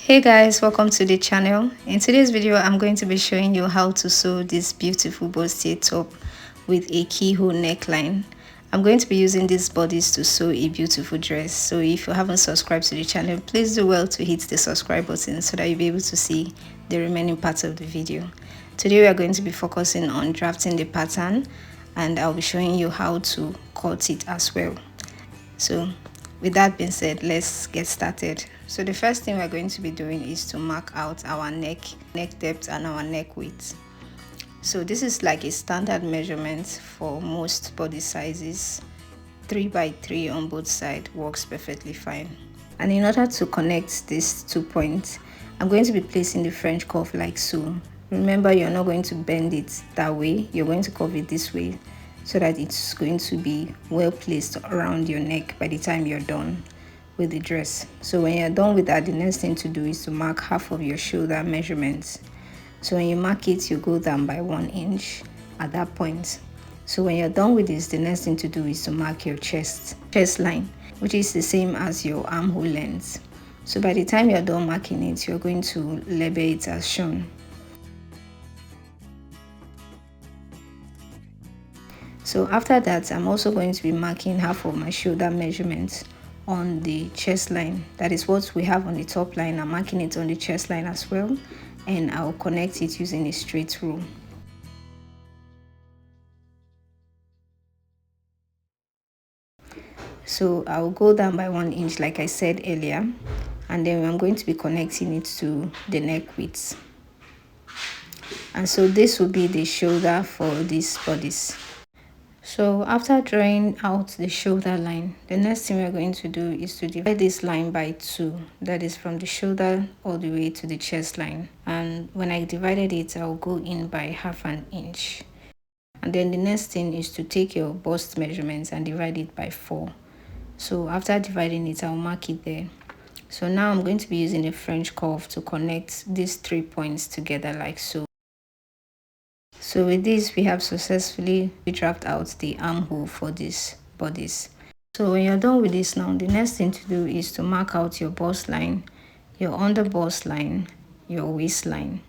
Hey guys, welcome to the channel. In today's video I'm going to be showing you how to sew this beautiful bustier top with a keyhole neckline. I'm going to be using these bodies to sew a beautiful dress, so if you haven't subscribed to the channel, please do well to hit the subscribe button so that you'll be able to see the remaining parts of the video. Today we are going to be focusing on drafting the pattern, and I'll be showing you how to cut it as well. So with that being said, let's get started. So the first thing we're going to be doing is to mark out our neck depth and our neck width. So this is like a standard measurement for most body sizes. 3 by 3 on both sides works perfectly fine. And in order to connect these 2 points, I'm going to be placing the French curve like so. Remember, you're not going to bend it that way, you're going to curve it this way, so that it's going to be well placed around your neck by the time you're done with the dress. So when you're done with that, the next thing to do is to mark half of your shoulder measurements. So when you mark it, you go down by 1 inch at that point. So when you're done with this, the next thing to do is to mark your chest line, which is the same as your armhole length. So by the time you're done marking it, you're going to label it as shown. So after that, I'm also going to be marking half of my shoulder measurements on the chest line. That is what we have on the top line. I'm marking it on the chest line as well, and I'll connect it using a straight rule. So I'll go down by 1 inch like I said earlier, and then I'm going to be connecting it to the neck width. And so this will be the shoulder for these bodies. So after drawing out the shoulder line, the next thing we're going to do is to divide this line by 2. That is from the shoulder all the way to the chest line. And when I divided it, I'll go in by ½ an inch. And then the next thing is to take your bust measurements and divide it by 4. So after dividing it, I'll mark it there. So now I'm going to be using a French curve to connect these 3 points together like so. So with this, we have successfully drafted out the armhole for these bodies. So when you're done with this now, the next thing to do is to mark out your bust line, your under bust line, your waistline.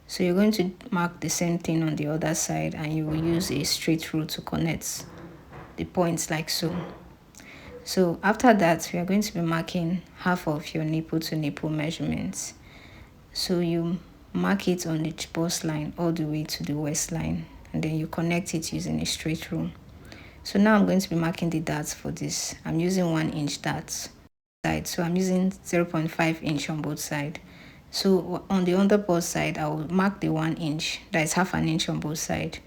So you're going to mark the same thing on the other side, and you will use a straight rule to connect the points like so. So after that, we are going to be marking half of your nipple to nipple measurements. So you mark it on the bust line all the way to the waistline, and then you connect it using a straight rule. So now I'm going to be marking the darts for this. I'm using 1 inch darts side, so I'm using 0.5 inch on both sides. So on the under bust side, I will mark the 1 inch, that is ½ an inch on both sides,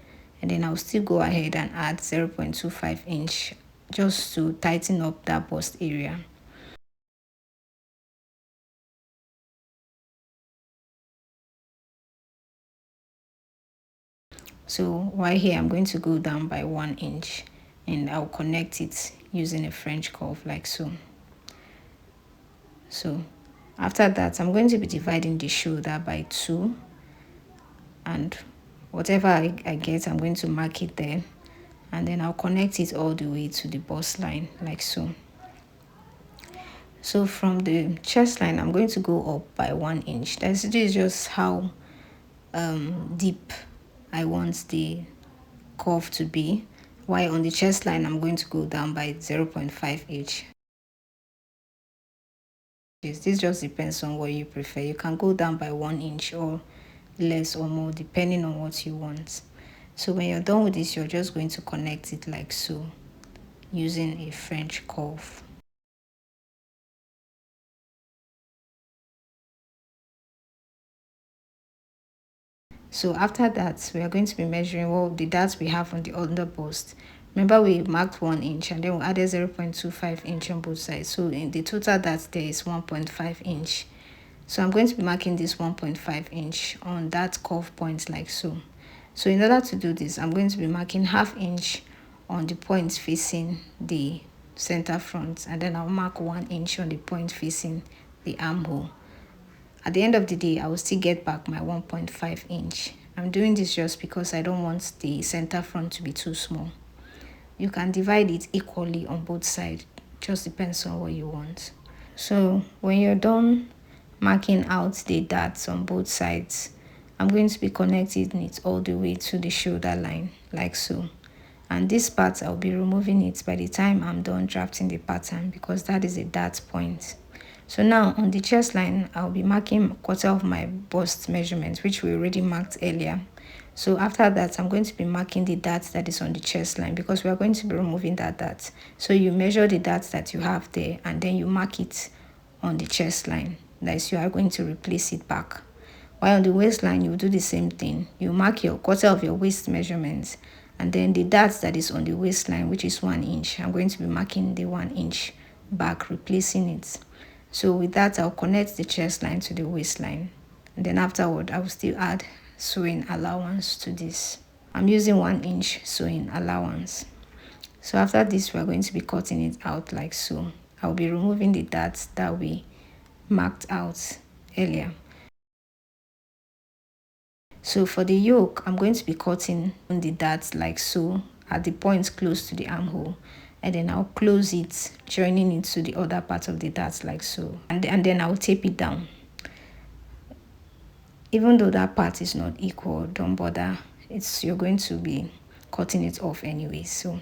and then I'll still go ahead and add 0.25 inch just to tighten up that bust area. So while here, I'm going to go down by 1 inch, and I'll connect it using a French curve like so. So after that, I'm going to be dividing the shoulder by 2, and whatever I get, I'm going to mark it there, and then I'll connect it all the way to the bust line like so. So from the chest line, I'm going to go up by 1 inch. This is just how deep I want the curve to be, while on the chest line I'm going to go down by 0.5 inch. This just depends on what you prefer. You can go down by 1 inch or less or more depending on what you want. So when you're done with this, you're just going to connect it like so using a French curve. So after that, we are going to be measuring what the darts we have on the under bust. Remember, we marked 1 inch, and then we added 0.25 inch on both sides. So in the total darts there is 1.5 inch. So I'm going to be marking this 1.5 inch on that curve point like so. So in order to do this, I'm going to be marking ½ inch on the point facing the center front, and then I'll mark 1 inch on the point facing the armhole. At the end of the day, I will still get back my 1.5 inch. I'm doing this just because I don't want the center front to be too small. You can divide it equally on both sides. Just depends on what you want. So when you're done marking out the darts on both sides. I'm going to be connecting it all the way to the shoulder line, like so. And this part, I'll be removing it by the time I'm done drafting the pattern, because that is a dart point. So now on the chest line, I'll be marking 1/4 of my bust measurement, which we already marked earlier. So after that, I'm going to be marking the dart that is on the chest line, because we are going to be removing that dart. So you measure the dart that you have there, and then you mark it on the chest line. That is, you are going to replace it back. While on the waistline, you do the same thing. You mark your 1/4 of your waist measurements, and then the dart that is on the waistline, which is 1 inch, I'm going to be marking the 1 inch back, replacing it. So with that, I'll connect the chest line to the waistline, and then afterward, I will still add sewing allowance to this. I'm using 1 inch sewing allowance. So after this, we're going to be cutting it out like so. I'll be removing the darts that we marked out earlier. So for the yoke, I'm going to be cutting on the darts like so at the point close to the armhole, and then I'll close it, joining it to the other part of the darts like so, and then I'll tape it down. Even though that part is not equal, don't bother. You're going to be cutting it off anyway. So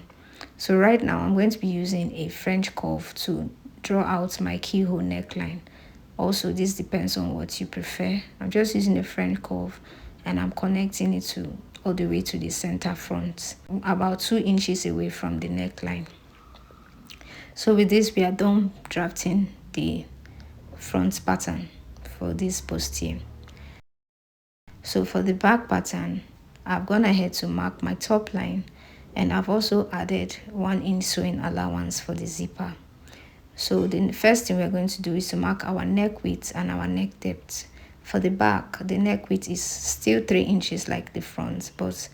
right now I'm going to be using a French curve to draw out my keyhole neckline. Also, this depends on what you prefer. I'm just using a French curve, and I'm connecting it to all the way to the center front, about 2 inches away from the neckline. So with this, we are done drafting the front pattern for this bustier. So for the back pattern, I've gone ahead to mark my top line, and I've also added 1 inch sewing allowance for the zipper. So the first thing we're going to do is to mark our neck width and our neck depth. For the back, the neck width is still 3 inches like the front, but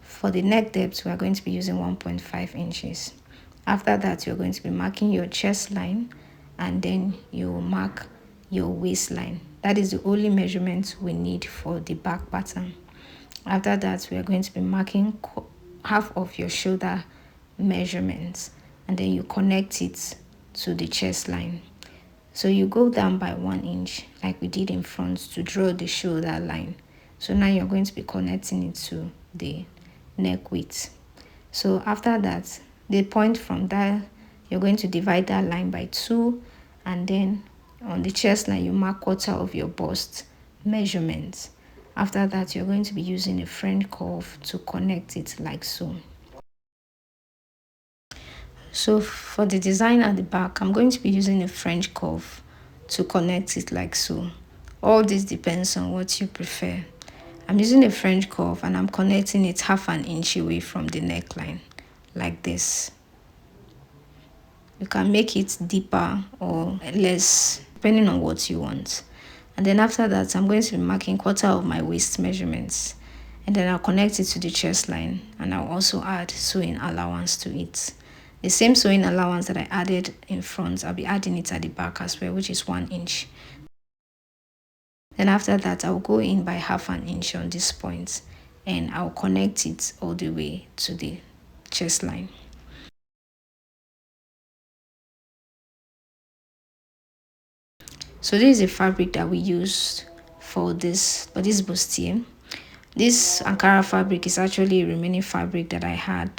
for the neck depth, we're going to be using 1.5 inches. After that, you're going to be marking your chest line, and then you will mark your waistline. That is the only measurement we need for the back pattern. After that, we are going to be marking half of your shoulder measurements, and then you connect it to the chest line. So you go down by 1 inch like we did in front to draw the shoulder line. So now you're going to be connecting it to the neck width. So after that, the point from that, you're going to divide that line by 2, and then on the chest line, you mark 1/4 of your bust measurements. After that, you're going to be using a French curve to connect it like so. So for the design at the back, I'm going to be using a French curve to connect it like so. All this depends on what you prefer. I'm using a French curve, and I'm connecting it 1/2 inch away from the neckline, like this. You can make it deeper or less, depending on what you want. And then after that, I'm going to be marking 1/4 of my waist measurements, and then I'll connect it to the chest line, and I'll also add sewing allowance to it. The same sewing allowance that I added in front, I'll be adding it at the back as well, which is 1 inch. Then after that, I'll go in by 1/2 inch on this point, and I'll connect it all the way to the chest line. So this is the fabric that we used for this bustier. This Ankara fabric is actually a remaining fabric that I had.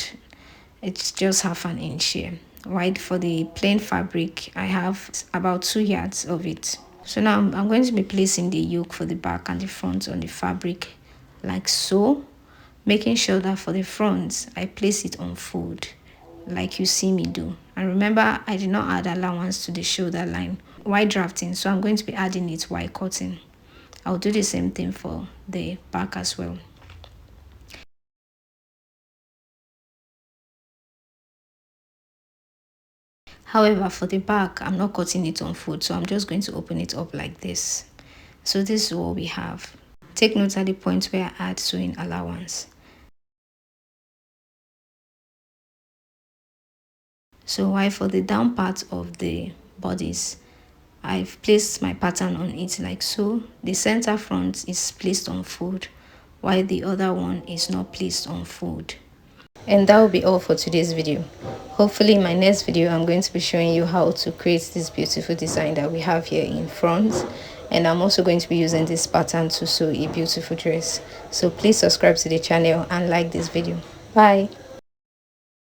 It's just 1/2 inch here. Right, for the plain fabric, I have about 2 yards of it. So now I'm going to be placing the yoke for the back and the front on the fabric like so, making sure that for the front, I place it on fold like you see me do. And remember, I did not add allowance to the shoulder line while drafting, so I'm going to be adding it while cutting. I'll do the same thing for the back as well. However, for the back, I'm not cutting it on fold, so I'm just going to open it up like this. So this is what we have. Take note at the point where I add sewing allowance. So while for the down part of the bodice, I've placed my pattern on it like so. The center front is placed on fold, while the other one is not placed on fold. And that will be all for today's video. Hopefully in my next video I'm going to be showing you how to create this beautiful design that we have here in front, and I'm also going to be using this pattern to sew a beautiful dress. So please subscribe to the channel and like this video. Bye.